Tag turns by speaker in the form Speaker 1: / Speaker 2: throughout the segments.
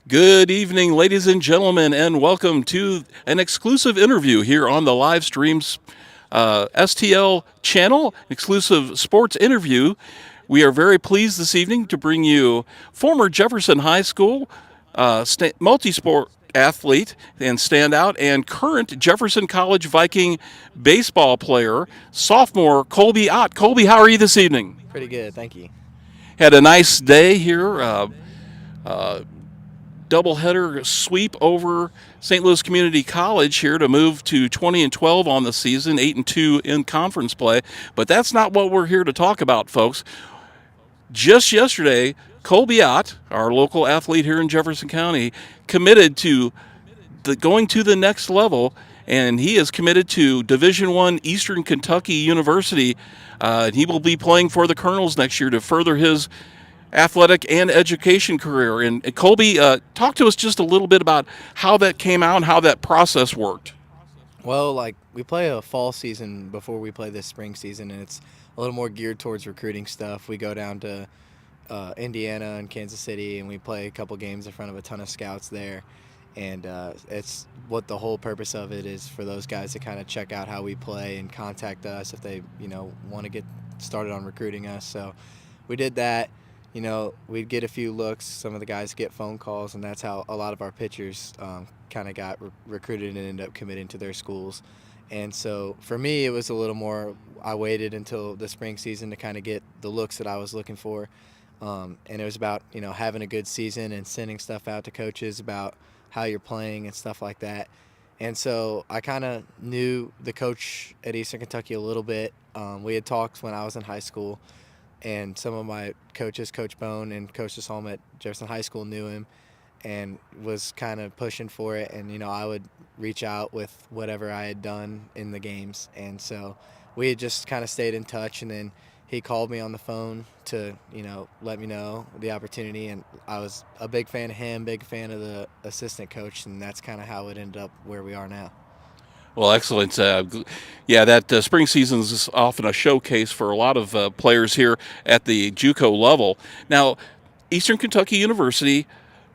Speaker 1: Good evening, ladies and gentlemen, and welcome to an exclusive interview here on the live streams STL channel, exclusive sports interview. We are very pleased this evening to bring you former Jefferson High School multi-sport athlete and standout and current Jefferson College Viking baseball player, sophomore Colby Ott. Colby, how are you this evening?
Speaker 2: Pretty good, thank you.
Speaker 1: Had a nice day here. Uh, Doubleheader sweep over St. Louis Community College here to move to 20-12 on the season, 8-2 in conference play. But that's not what we're here to talk about, folks. Just yesterday, Colby Ott, our local athlete here in Jefferson County, committed to going to the next level, and he is committed to Division I Eastern Kentucky University. He will be playing for the Colonels next year to further his athletic and education career. And Colby, talk to us just a little bit about how that came out and how that process worked.
Speaker 2: Well, like we play a fall season before we play this spring season, and it's a little more geared towards recruiting stuff. We go down to Indiana and Kansas City, and we play a couple games in front of a ton of scouts there. And it's what the whole purpose of it is for those guys to kind of check out how we play and contact us if they, want to get started on recruiting us. So we did that. We'd get a few looks. Some of the guys get phone calls, and that's how a lot of our pitchers kind of got recruited and ended up committing to their schools. And so for me, it was a little more. I waited until the spring season to kind of get the looks that I was looking for, and it was about having a good season and sending stuff out to coaches about how you're playing and stuff like that. And so I kind of knew the coach at Eastern Kentucky a little bit. We had talked when I was in high school, and some of my coaches, Coach Bone and Coach DeSalm at Jefferson High School, knew him and was kind of pushing for it. And, I would reach out with whatever I had done in the games. And so we had just kind of stayed in touch. And then he called me on the phone to, let me know the opportunity. And I was a big fan of him, big fan of the assistant coach. And that's kind of how it ended up where we are now.
Speaker 1: Well, excellent. Yeah, that spring season is often a showcase for a lot of players here at the JUCO level. Now, Eastern Kentucky University,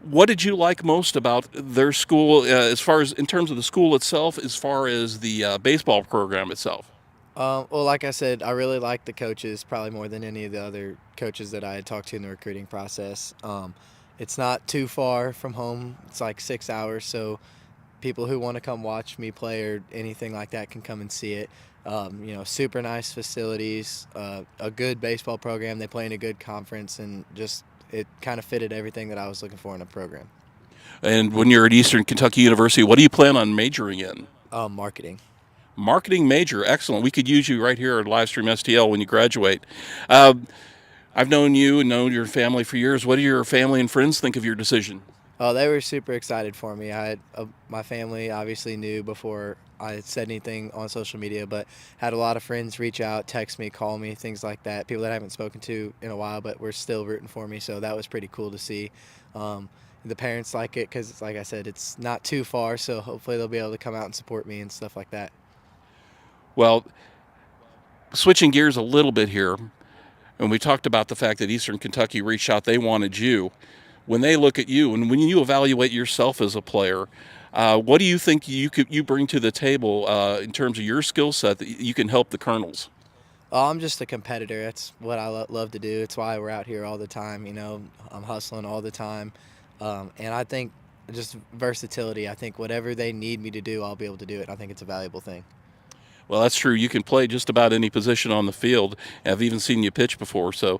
Speaker 1: what did you like most about their school, as far as in terms of the school itself, as far as the baseball program itself?
Speaker 2: Well, like I said, I really like the coaches probably more than any of the other coaches that I had talked to in the recruiting process. It's not too far from home. It's like 6 hours, so people who want to come watch me play or anything like that can come and see it. Super nice facilities, a good baseball program. They play in a good conference, and just it kind of fitted everything that I was looking for in a program.
Speaker 1: And when you're at Eastern Kentucky University, what do you plan on majoring in?
Speaker 2: Marketing.
Speaker 1: Marketing major, excellent. We could use you right here at Livestream STL when you graduate. Uh, I've known you and known your family for years. What do your family and friends think of your decision?
Speaker 2: Oh, they were super excited for me. I had my family obviously knew before I had said anything on social media, but had a lot of friends reach out, text me, call me, things like that. People that I haven't spoken to in a while, but were still rooting for me. So that was pretty cool to see. The parents like it because, like I said, it's not too far. So hopefully they'll be able to come out and support me and stuff like that.
Speaker 1: Well, switching gears a little bit here, and we talked about the fact that Eastern Kentucky reached out, they wanted you. When they look at you and when you evaluate yourself as a player, what do you think you bring to the table in terms of your skill set that you can help the Colonels?
Speaker 2: Oh, I'm just a competitor. That's what I love to do. It's why we're out here all the time. I'm hustling all the time. And I think just versatility. I think whatever they need me to do, I'll be able to do it. I think it's a valuable thing.
Speaker 1: Well, that's true. You can play just about any position on the field. I've even seen you pitch before. So,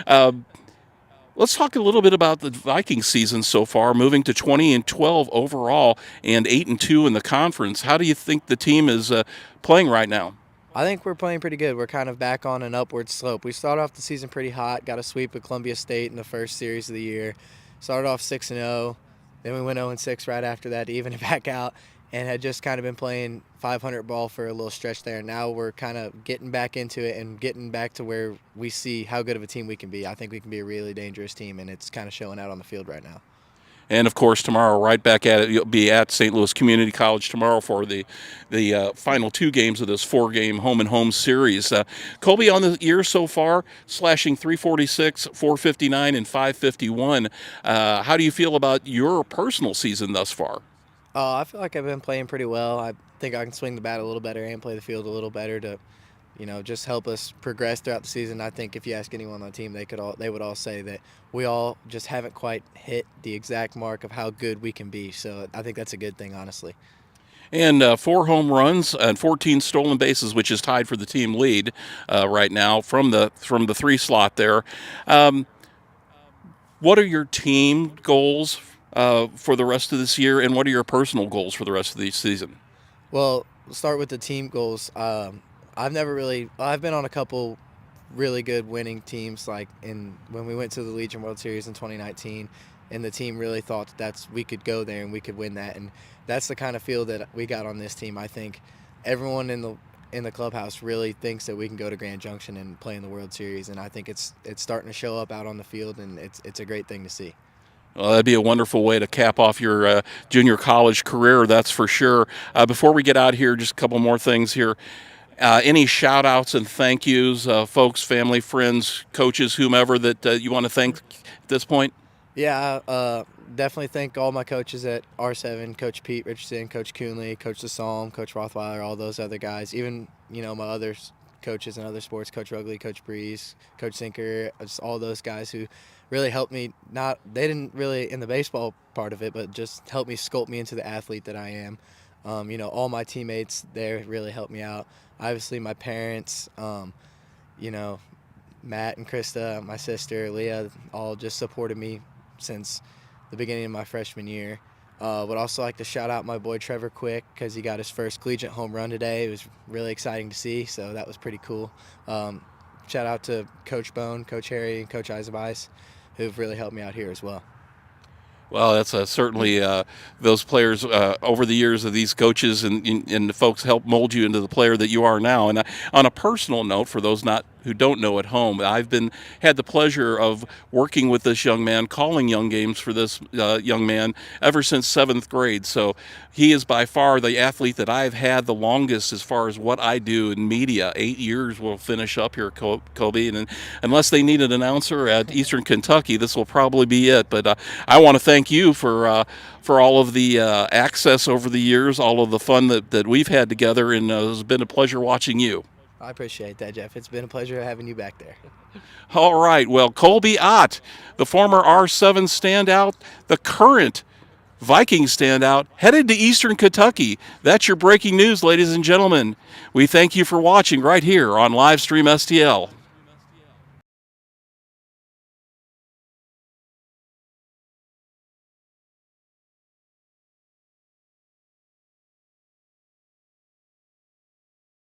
Speaker 1: um, let's talk a little bit about the Viking season so far, moving to 20-12 overall and 8-2 in the conference. How do you think the team is playing right now?
Speaker 2: I think we're playing pretty good. We're kind of back on an upward slope. We started off the season pretty hot, got a sweep of Columbia State in the first series of the year. Started off 6-0, then we went 0-6 right after that to even it back out, and had just kind of been playing 500 ball for a little stretch there. Now we're kind of getting back into it and getting back to where we see how good of a team we can be. I think we can be a really dangerous team, and it's kind of showing out on the field right now.
Speaker 1: And of course, tomorrow, right back at it, you'll be at St. Louis Community College tomorrow for the final two games of this four-game home and home series. Colby, on the year so far, slashing 346, 459, and 551. How do you feel about your personal season thus far?
Speaker 2: I feel like I've been playing pretty well. I think I can swing the bat a little better and play the field a little better to, just help us progress throughout the season. I think if you ask anyone on the team, they would all say that we all just haven't quite hit the exact mark of how good we can be. So I think that's a good thing, honestly.
Speaker 1: And four home runs and 14 stolen bases, which is tied for the team lead right now from the three slot there. Um, what are your team goals for the rest of this year, and what are your personal goals for the rest of the season?
Speaker 2: Well, start with the team goals. I've been on a couple really good winning teams, like when we went to the Legion World Series in 2019, and the team really thought we could go there and we could win that, and that's the kind of feel that we got on this team. I think everyone in the clubhouse really thinks that we can go to Grand Junction and play in the World Series, and I think it's starting to show up out on the field, and it's a great thing to see.
Speaker 1: Well, that'd be a wonderful way to cap off your junior college career, that's for sure. Before we get out here, just a couple more things here. Any shout outs and thank yous, folks, family, friends, coaches, whomever that you want to thank at this point?
Speaker 2: Yeah, definitely thank all my coaches at R7, Coach Pete Richardson, Coach Coonley, Coach DeSalm, Coach Rothweiler, all those other guys. Even, my other coaches in other sports, Coach Rugley, Coach Breeze, Coach Sinker, just all those guys who really helped me. They didn't really in the baseball part of it, but just helped me sculpt me into the athlete that I am. All my teammates there really helped me out. Obviously, my parents, you know, Matt and Krista, my sister, Leah, all just supported me since the beginning of my freshman year. Would also like to shout out my boy Trevor Quick because he got his first collegiate home run today. It was really exciting to see, so that was pretty cool. Shout out to Coach Bone, Coach Harry, and Coach Eisenbeis, who've really helped me out here as well.
Speaker 1: Well, that's certainly those players over the years of these coaches and the folks help mold you into the player that you are now. And on a personal note, for those not who don't know at home, I've had the pleasure of working with this young man, calling young games for this young man ever since seventh grade. So he is by far the athlete that I've had the longest as far as what I do in media. 8 years will finish up here, Colby, and unless they need an announcer at Eastern Kentucky, this will probably be it. But I want to thank you for all of the access over the years, all of the fun that we've had together, and it's been a pleasure watching you.
Speaker 2: I appreciate that, Jeff. It's been a pleasure having you back there.
Speaker 1: All right. Well, Colby Ott, the former R7 standout, the current Viking standout, headed to Eastern Kentucky. That's your breaking news, ladies and gentlemen. We thank you for watching right here on Livestream STL.